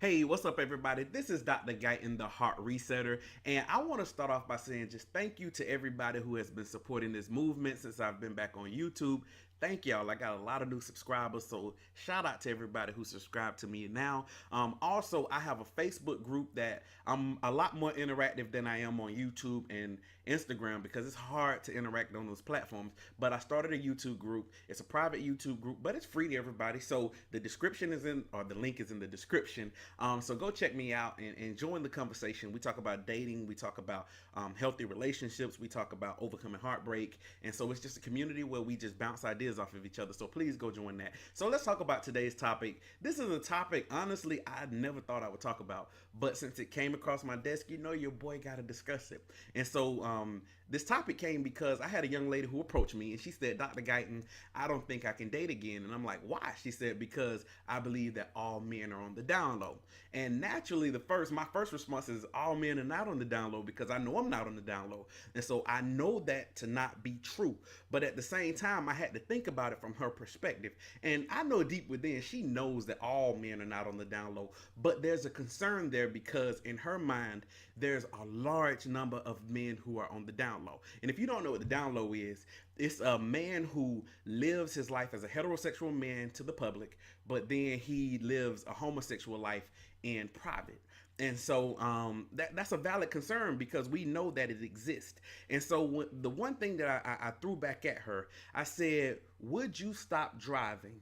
Hey, what's up, everybody? This is Dr. Guyton, the Heart Resetter, and I want to start off by saying just thank you to everybody who has been supporting this movement since I've been back on YouTube. Thank y'all. I got a lot of new subscribers, so shout out to everybody who subscribed to me now. Also, I have a Facebook group that I'm a lot more interactive than I am on YouTube and Instagram because it's hard to interact on those platforms. But I started a YouTube group. It's a private YouTube group, but it's free to everybody. So the description is in, or the link is in the description. So go check me out and join the conversation. We talk about dating. We talk about healthy relationships. We talk about overcoming heartbreak. And so it's just a community where we just bounce ideas off of each other. So please go join that. So let's talk about today's topic. This is a topic, honestly, I never thought I would talk about. But since it came across my desk, you know your boy got to discuss it. And so this topic came because I had a young lady who approached me and she said, Dr. Guyton, I don't think I can date again. And I'm like, why? She said, because I believe that all men are on the down low. And naturally, my first response is all men are not on the down low because I know I'm not on the down low. And so I know that to not be true. But at the same time, I had to think about it from her perspective. And I know deep within, she knows that all men are not on the down low. But there's a concern there because in her mind, there's a large number of men who are on the down low. And if you don't know what the down low is, it's a man who lives his life as a heterosexual man to the public, but then he lives a homosexual life in private. And so that's a valid concern because we know that it exists. And so the one thing that I threw back at her, I said, would you stop driving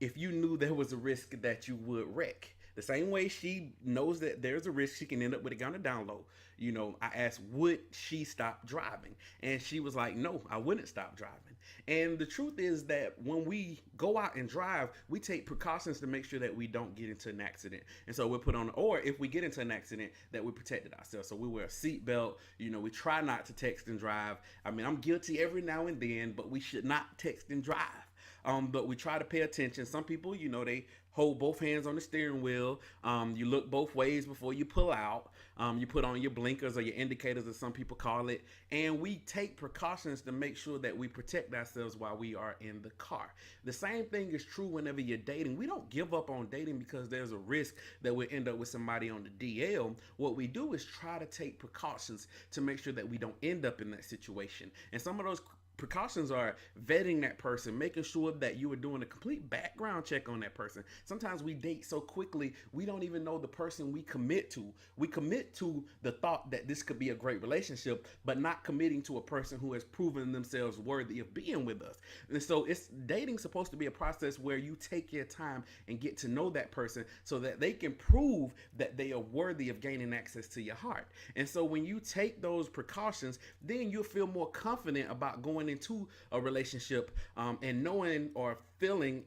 if you knew there was a risk that you would wreck? The same way she knows that there's a risk she can end up with a gun to down low. You know, I asked, would she stop driving? And she was like, no, I wouldn't stop driving. And the truth is that when we go out and drive, we take precautions to make sure that we don't get into an accident. And so we'll put on, or if we get into an accident, that we protected ourselves. So we wear a seatbelt, you know, we try not to text and drive. I mean, I'm guilty every now and then, but we should not text and drive. But we try to pay attention. Some people, you know, they hold both hands on the steering wheel. You look both ways before you pull out. You put on your blinkers or your indicators, as some people call it. And we take precautions to make sure that we protect ourselves while we are in the car. The same thing is true whenever you're dating. We don't give up on dating because there's a risk that we'll end up with somebody on the DL. What we do is try to take precautions to make sure that we don't end up in that situation. And some of those precautions are vetting that person, making sure that you are doing a complete background check on that person. Sometimes we date so quickly, we don't even know the person we commit to. We commit to the thought that this could be a great relationship, but not committing to a person who has proven themselves worthy of being with us. And so it's dating supposed to be a process where you take your time and get to know that person so that they can prove that they are worthy of gaining access to your heart. And so when you take those precautions, then you'll feel more confident about going into a relationship and knowing or feeling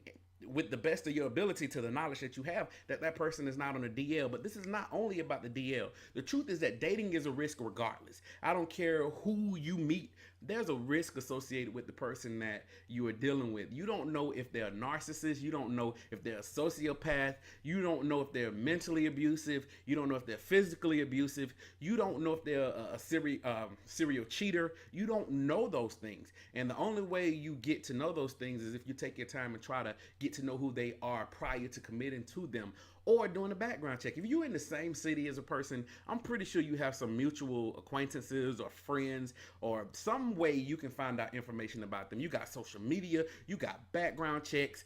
with the best of your ability to the knowledge that you have that that person is not on a DL. But this is not only about the DL. The truth is that dating is a risk regardless. I don't care who you meet. There's a risk associated with the person that you are dealing with. You don't know if they're a narcissist. You don't know if they're a sociopath. You don't know if they're mentally abusive. You don't know if they're physically abusive. You don't know if they're a serial cheater. You don't know those things. And the only way you get to know those things is if you take your time and try to get to know who they are prior to committing to them, or doing a background check. If you're in the same city as a person, I'm pretty sure you have some mutual acquaintances or friends or some way you can find out information about them. You got social media, you got background checks,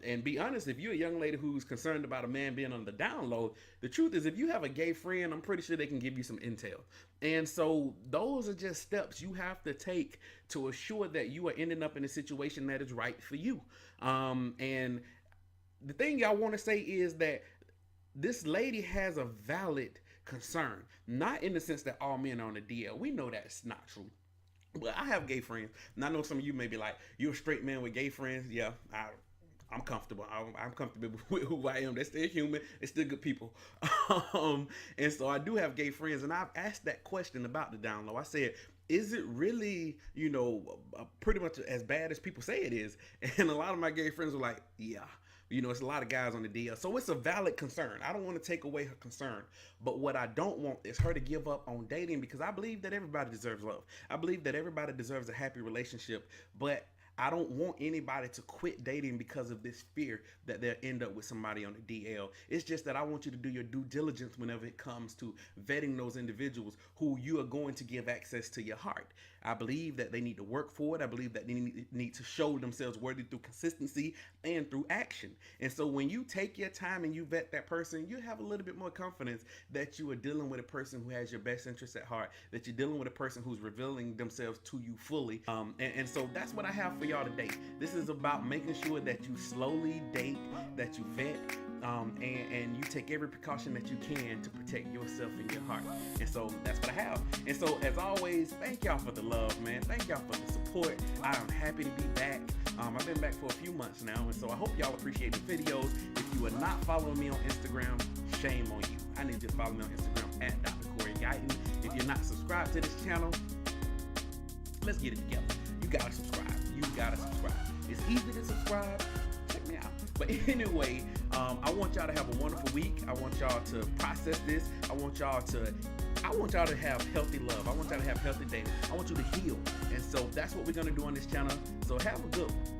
and be honest, if you're a young lady who's concerned about a man being on the down low, the truth is if you have a gay friend, I'm pretty sure they can give you some intel. And so those are just steps you have to take to assure that you are ending up in a situation that is right for you. And the thing I want to say is that this lady has a valid concern, not in the sense that all men are on the DL. We know that's not true. But I have gay friends, and I know some of you may be like, "You're a straight man with gay friends." Yeah, I'm comfortable. I'm comfortable with who I am. They're still human. They're still good people. And so I do have gay friends, and I've asked that question about the down low. I said, is it really, pretty much as bad as people say it is? And a lot of my gay friends were like, yeah. It's a lot of guys on the DL. So it's a valid concern. I don't want to take away her concern. But what I don't want is her to give up on dating because I believe that everybody deserves love. I believe that everybody deserves a happy relationship. But I don't want anybody to quit dating because of this fear that they'll end up with somebody on the DL. It's just that I want you to do your due diligence whenever it comes to vetting those individuals who you are going to give access to your heart. I believe that they need to work for it. I believe that they need to show themselves worthy through consistency and through action. And so when you take your time and you vet that person, you have a little bit more confidence that you are dealing with a person who has your best interests at heart, that you're dealing with a person who's revealing themselves to you fully. And so that's what I have for y'all today. This is about making sure that you slowly date, that you vet, and you take every precaution that you can to protect yourself and your heart. And so that's what I have. And so as always, thank y'all for the love, man. Thank y'all for the support. I am happy to be back. I've been back for a few months now, and so I hope y'all appreciate the videos. If you are not following me on Instagram, shame on you. I need you to follow me on Instagram at Dr. Guyton. If you're not subscribed to this channel, let's get it together. You gotta subscribe. You gotta subscribe. It's easy to subscribe. Check me out. But anyway, I want y'all to have a wonderful week. I want y'all to process this. I want y'all to have healthy love. I want y'all to have healthy dating. I want you to heal. And so that's what we're gonna do on this channel. So have a good one.